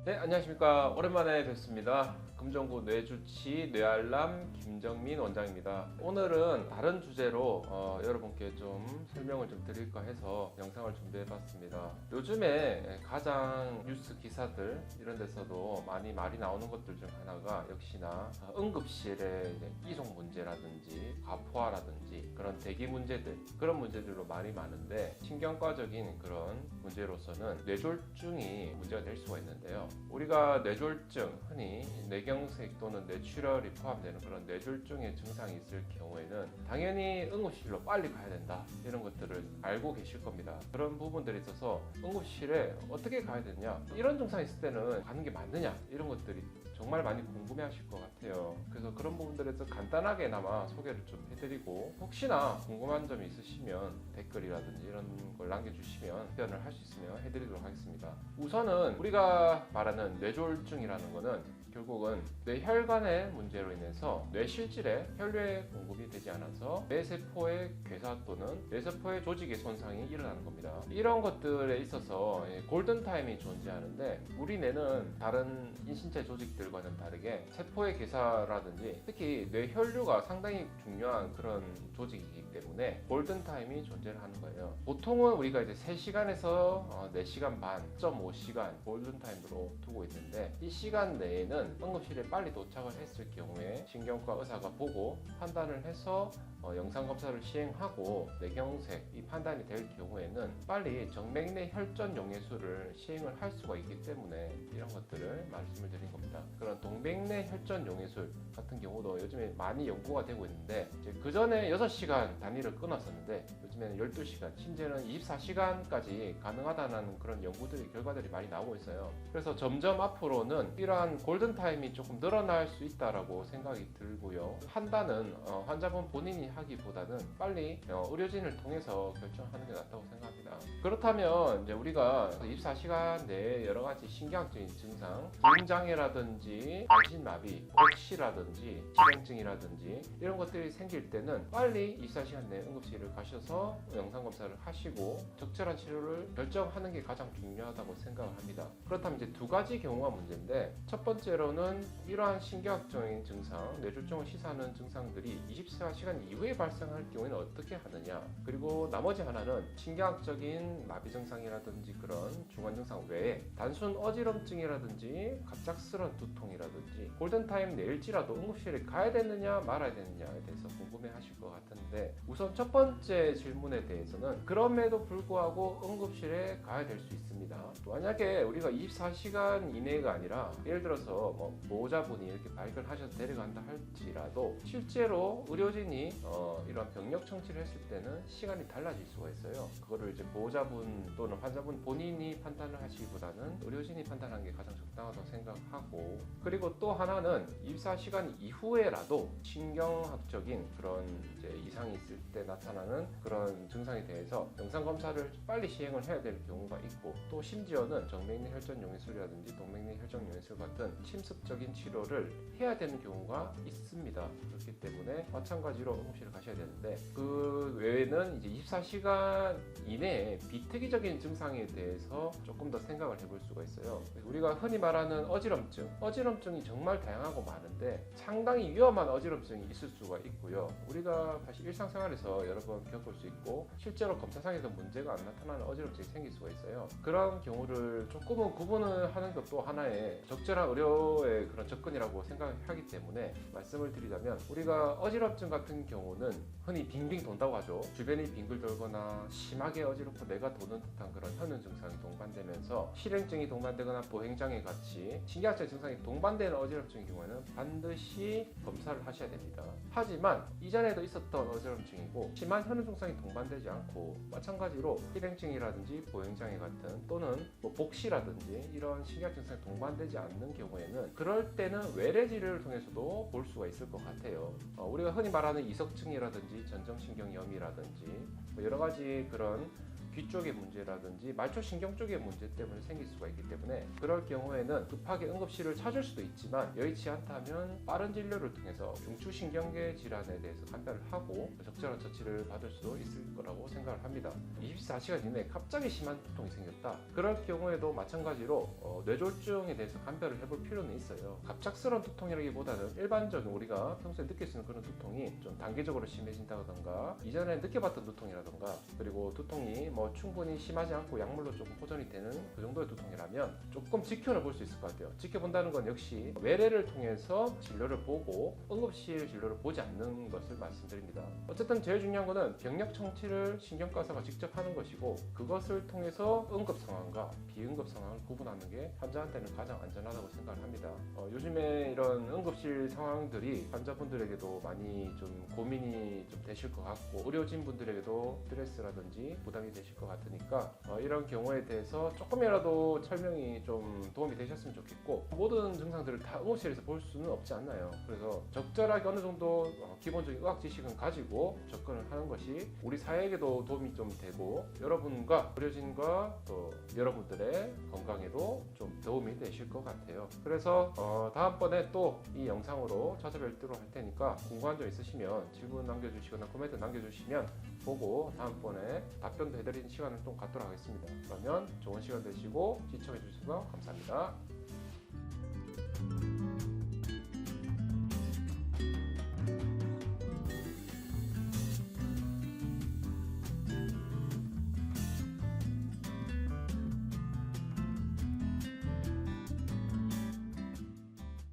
네, 안녕하십니까. 오랜만에 뵙습니다. 금정구 뇌주치 뇌알람 김정민 원장입니다. 오늘은 다른 주제로 여러분께 좀 설명을 좀 드릴까 해서 영상을 준비해 봤습니다. 요즘에 가장 뉴스 기사들 이런 데서도 많이 말이 나오는 것들 중 하나가 역시나 응급실의 이송 문제라든지 과포화라든지 그런 대기 문제들, 그런 문제들로 말이 많은데, 신경과적인 그런 문제로서는 뇌졸중이 문제가 될 수가 있는데요. 우리가 뇌졸중, 흔히 뇌경색 또는 뇌출혈이 포함되는 그런 뇌졸중의 증상이 있을 경우에는 당연히 응급실로 빨리 가야 된다, 이런 것들을 알고 계실 겁니다. 그런 부분들이 있어서 응급실에 어떻게 가야 되냐, 이런 증상이 있을 때는 가는 게 맞느냐, 이런 것들이 정말 많이 궁금해 하실 것 같아요. 그래서 그런 부분들에서 간단하게나마 소개를 좀 해드리고, 혹시나 궁금한 점이 있으시면 댓글이라든지 이런 걸 남겨주시면 답변을 할 수 있으면 해드리도록 하겠습니다. 우선은 우리가 말하는 뇌졸중이라는 거는 결국은 뇌혈관의 문제로 인해서 뇌실질에 혈류의 공급이 되지 않아서 뇌세포의 괴사 또는 뇌세포의 조직의 손상이 일어나는 겁니다. 이런 것들에 있어서 골든타임이 존재하는데, 우리 뇌는 다른 인신체 조직들과는 다르게 세포의 괴사라든지 특히 뇌혈류가 상당히 중요한 그런 조직이기 때문에 골든타임이 존재를 하는 거예요. 보통은 우리가 이제 3시간에서 4시간 반, 1.5시간 골든타임으로 두고 있는데, 이 시간 내에는 응급실에 빨리 도착을 했을 경우에 신경과 의사가 보고 판단을 해서 영상검사를 시행하고 뇌경색 이 판단이 될 경우에는 빨리 정맥내 혈전 용해술을 시행을 할 수가 있기 때문에 이런 것들을 말씀을 드린 겁니다. 그런 동맥내 혈전 용해술 같은 경우도 요즘에 많이 연구가 되고 있는데, 그 전에 6시간 단위를 끊었었는데 요즘에는 12시간, 심지어는 24시간까지 가능하다는 그런 연구들이, 결과들이 많이 나오고 있어요. 그래서 점점 앞으로는 이러한 골든타임이 조금 늘어날 수 있다라고 생각이 들고요. 판단은 환자분 본인이 하기보다는 빨리 의료진을 통해서 결정하는 게 낫다고 생각합니다. 그렇다면 이제 우리가 24시간 내에 여러 가지 신경학적인 증상, 두통장애라든지 반신마비, 혹시라든지 실행증이라든지 이런 것들이 생길 때는 빨리 24시간 내에 응급실을 가셔서 영상검사를 하시고 적절한 치료를 결정하는 게 가장 중요하다고 생각을 합니다. 그렇다면 이제 두 가지 경우가 문제인데, 첫 번째로는 이러한 신경학적인 증상, 뇌졸중을 시사하는 증상들이 24시간 이후에 발생할 경우에는 어떻게 하느냐, 그리고 나머지 하나는 신경학적인 마비 증상이라든지 그런 중환 증상 외에 단순 어지럼증이라든지 갑작스런 두통이라든지 골든타임 내일지라도 응급실에 가야 되느냐 말아야 되느냐에 대해서 궁금해 하실 것 같은데, 우선 첫 번째 질문에 대해서는 그럼에도 불구하고 응급실에 가야 될 수 있습니다. 만약에 우리가 24시간 이내가 아니라 예를 들어서 보호자분이 이렇게 발견하셔서 데려간다 할지라도 실제로 의료진이 이런 병력 청취를 했을 때는 시간이 달라질 수가 있어요. 그거를 이제 보호자분 또는 환자분 본인이 판단을 하시기보다는 의료진이 판단하는 게 가장 적당하다고 생각하고, 그리고 또 하나는 24시간 이후에라도 신경학적인 그런 이제 이상이 있을 때 나타나는 그런 증상에 대해서 영상검사를 빨리 시행을 해야 될 경우가 있고, 또 심지어는 정맥내 혈전 용해술이라든지 동맥내 혈전 용해술 같은 침습적인 치료를 해야 되는 경우가 있습니다. 그렇기 때문에 마찬가지로 응급실을 가셔야 되는데, 그 외에는 이제 24시간 이내에 비특이적인 증상에 대해서 조금 더 생각을 해볼 수가 있어요. 우리가 흔히 말하는 어지럼증이 정말 다양하고 많은데 상당히 위험한 어지럼증이 있을 수가 있고요. 우리가 사실 일상생활에서 여러 번 겪을 수 있고 실제로 검사상에서 문제가 안 나타나는 어지럼증이 생길 수가 있어요. 그런 경우를 조금은 구분을 하는 것도 하나의 적절한 의료의 그런 접근이라고 생각하기 때문에 말씀을 드리자면, 우리가 어지럼증 같은 경우는 흔히 빙빙 돈다고 하죠. 주변이 빙글 돌거나 심하게 어지럽고 뇌가 도는 듯한 그런 현은 증상이 동반되면서 실행증이 동반되거나 보행장애 같이 신경학적 증상이 동반되는 어지럼증의 경우에는 반드시 검사를 하셔야 됩니다. 하지만 이전에도 있었던 어지럼증이고 심한 현은 증상이 동반되지 않고, 마찬가지로 실행증이라든지 보행장애 같은 또는 복시라든지 이런 신경학 증상이 동반되지 않는 경우에는, 그럴 때는 외래 치료를 통해서도 볼 수가 있을 것 같아요. 우리가 흔히 말하는 이석증이라든지 전정신경염이라든지 여러 가지 그런 귀 쪽의 문제라든지 말초 신경 쪽의 문제 때문에 생길 수가 있기 때문에 그럴 경우에는 급하게 응급실을 찾을 수도 있지만 여의치 않다면 빠른 진료를 통해서 중추신경계 질환에 대해서 판별을 하고 적절한 처치를 받을 수도 있을 거라고 생각을 합니다. 24시간 이내에 갑자기 심한 두통이 생겼다. 그럴 경우에도 마찬가지로 뇌졸중에 대해서 판별을 해볼 필요는 있어요. 갑작스러운 두통이라기보다는 일반적인 우리가 평소에 느낄 수 있는 그런 두통이 좀 단계적으로 심해진다던가 이전에 느껴봤던 두통이라던가 그리고 두통이 뭐 충분히 심하지 않고 약물로 조금 호전이 되는 그 정도의 두통이라면 조금 지켜는 볼 수 있을 것 같아요. 지켜본다는 건 역시 외래를 통해서 진료를 보고 응급실 진료를 보지 않는 것을 말씀드립니다. 어쨌든 제일 중요한 거는 병력 청취를 신경과 의사가 직접 하는 것이고 그것을 통해서 응급 상황과 비응급 상황을 구분하는 게 환자한테는 가장 안전하다고 생각을 합니다. 요즘에 이런 응급실 상황들이 환자분들에게도 많이 좀 고민이 좀 되실 것 같고 의료진 분들에게도 스트레스라든지 부담이 되실 것 같으니까 이런 경우에 대해서 조금이라도 설명이 좀 도움이 되셨으면 좋겠고 모든 증상들을 다 응급실에서 볼 수는 없지 않나요? 그래서 적절하게 어느 정도 기본적인 의학 지식은 가지고 접근을 하는 것이 우리 사회에게도 도움이 좀 되고 여러분과 의료진과 또 여러분들의 건강에도 좀 도움이 되실 것 같아요. 그래서 다음번에 또 이 영상으로 찾아뵙도록 할 테니까 궁금한 점 있으시면 질문 남겨주시거나 코멘트 남겨주시면 보고 다음번에 답변도 해드리는 시간을 좀 갖도록 하겠습니다. 그러면 좋은 시간 되시고 시청해 주셔서 감사합니다.